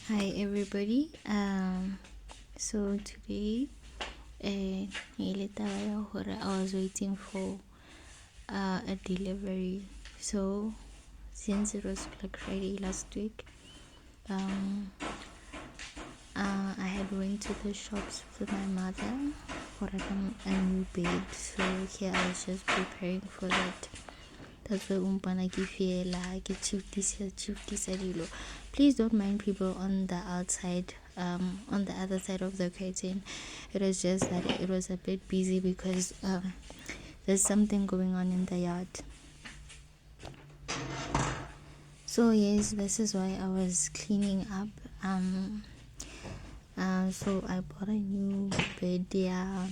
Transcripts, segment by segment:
Hi everybody. So today, I was waiting for a delivery. So since it was Black Friday last week, um, I had went to the shops with my mother for a new bed. So here I was just preparing for that. That's why umpana kifiela ke chief this dilo. Please don't mind people on the outside, on the other side of the curtain. It was just that it was a bit busy because there's something going on in the yard. So yes, this is why I was cleaning up. So I bought a new bed. Yeah.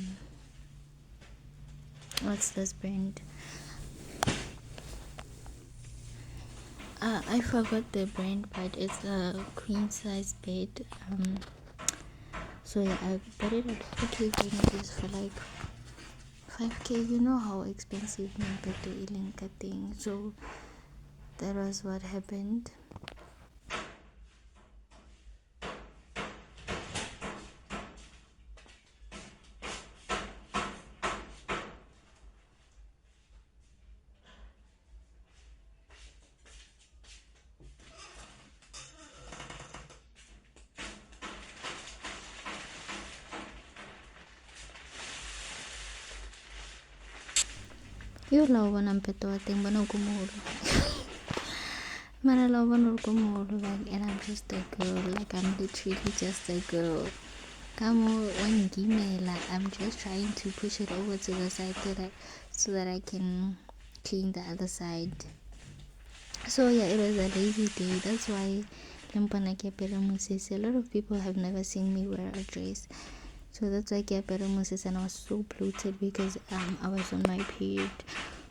What's this brand? I forgot the brand, but it's a queen size bed. So yeah, I bought it at 4K Venus for like 5K. You know how expensive my bed ilinka thing. So that was what happened. You love when I'm petting, but no kumolo. Man, I love when kumolo, like, and I'm just a girl. Like, I'm literally just a girl. Come on, when you give me, like, I'm just trying to push it over to the side so that I can clean the other side. So yeah, it was a lazy day. That's why a lot of people have never seen me wear a dress. So that's why and I was so bloated because I was on my period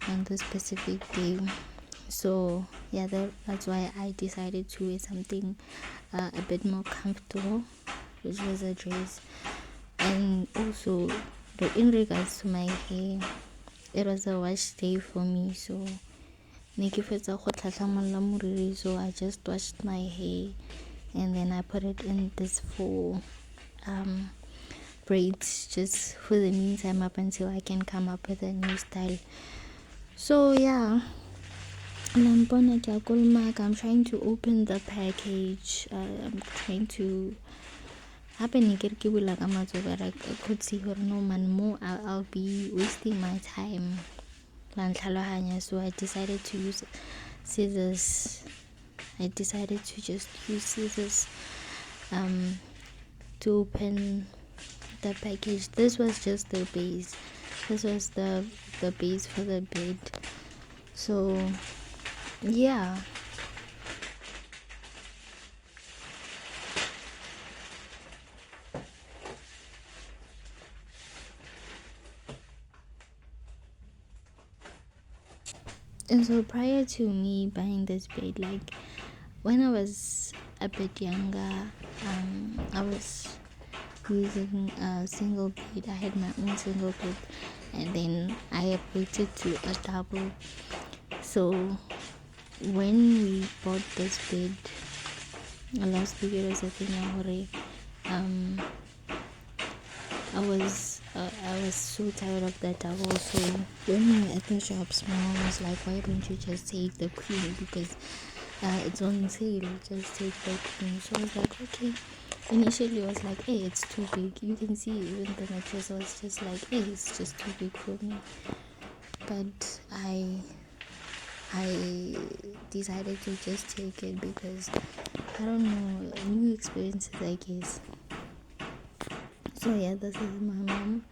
on this specific day. So yeah, that's why I decided to wear something a bit more comfortable, which was a dress. And also, in regards to my hair, it was a wash day for me. So so I just washed my hair and then I put it in this full braids just for the meantime up until I can come up with a new style. So yeah, I'm trying to open the package. I'm trying to happen but I could see her no man more. I'll be wasting my time. So I decided to use scissors. I decided to just use scissors to open the package. This was just the base. This was the base for the bed. So yeah. And so prior to me buying this bed, like when I was a bit younger, I was using a single bed. I had my own single bed, and then I upgraded to a double. So when we bought this bed last week, it was a thing I was so tired of that double. So when we were at the shops, my mom was like, "Why don't you just take the queen? Because it's on sale. Just take the queen." So I was like, "Okay." Initially, I was like, "Hey, it's too big." You can see even the mattress was just like, "Hey, it's just too big for me." But I decided to just take it because I don't know, new experiences, I guess. So yeah, this is my mom.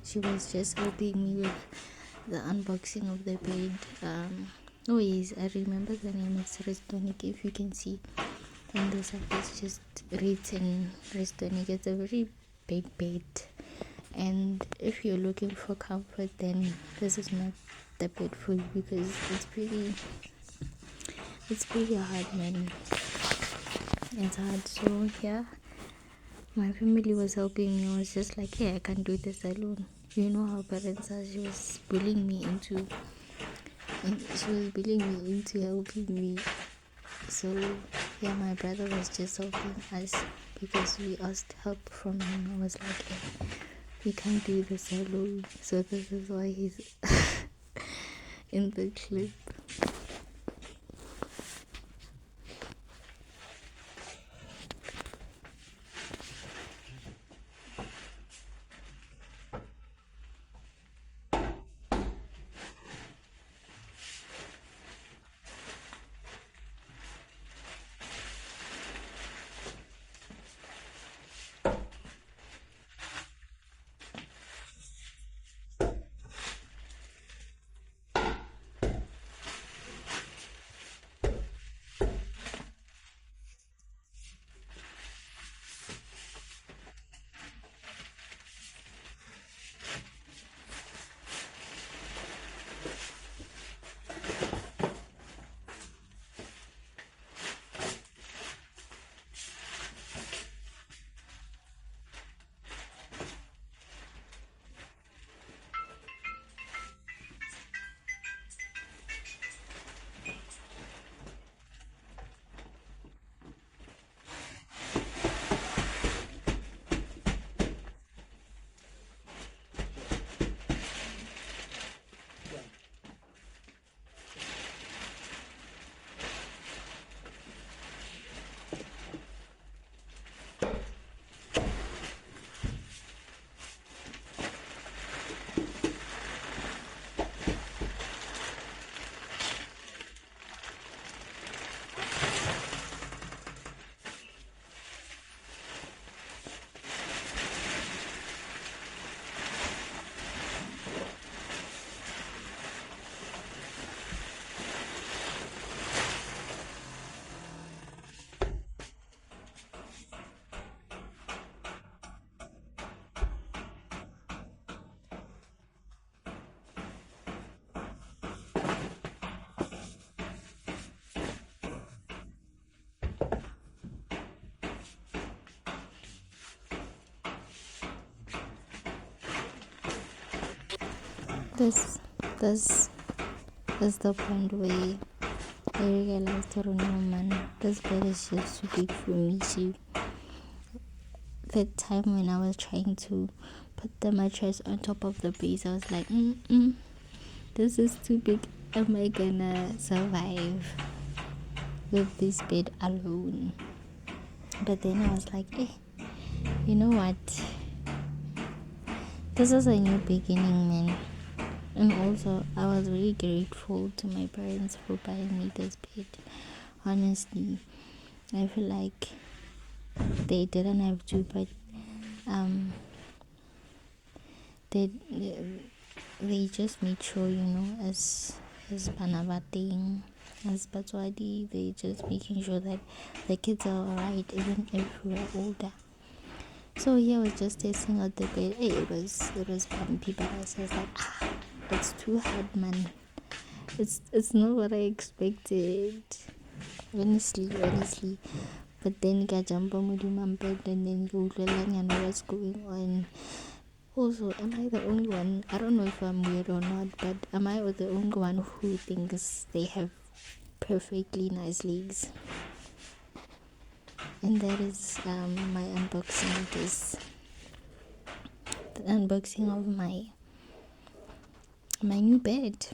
She was just helping me with the unboxing of the bed. Oh yes, I remember the name. It's Restonic. If you can see on the side, it's just written Restonic. It's a very big bed, and if you're looking for comfort, then this is not the bed for you because it's pretty hard, man. It's hard. So yeah, my family was helping me. I was just like, "Hey, I can't do this alone." You know how parents are. She was bullying me into helping me. So Yeah, my brother was just helping us because we asked help from him. I was like, hey, we can't do this alone. So this is why he's in the clip. This is the point where I realized, oh no man, this bed is just too big for me. So that time when I was trying to put the mattress on top of the base, I was like, this is too big. Am I gonna survive with this bed alone? But then I was like, you know what? This is a new beginning, man. And also, I was really grateful to my parents for buying me this bed. Honestly, I feel like they didn't have to, but they just made sure, as Banavating, as Batswadi, they just making sure that the kids are alright, even if we're older. So here I was just testing out the bed. Hey, it was bumpy, but I was just like, it's too hard, man. It's not what I expected. Honestly. But then I jump on my bed and then you know what's going on. Also, am I the only one? I don't know if I'm weird or not, but am I the only one who thinks they have perfectly nice legs? And that is my unboxing. The unboxing of my new bed.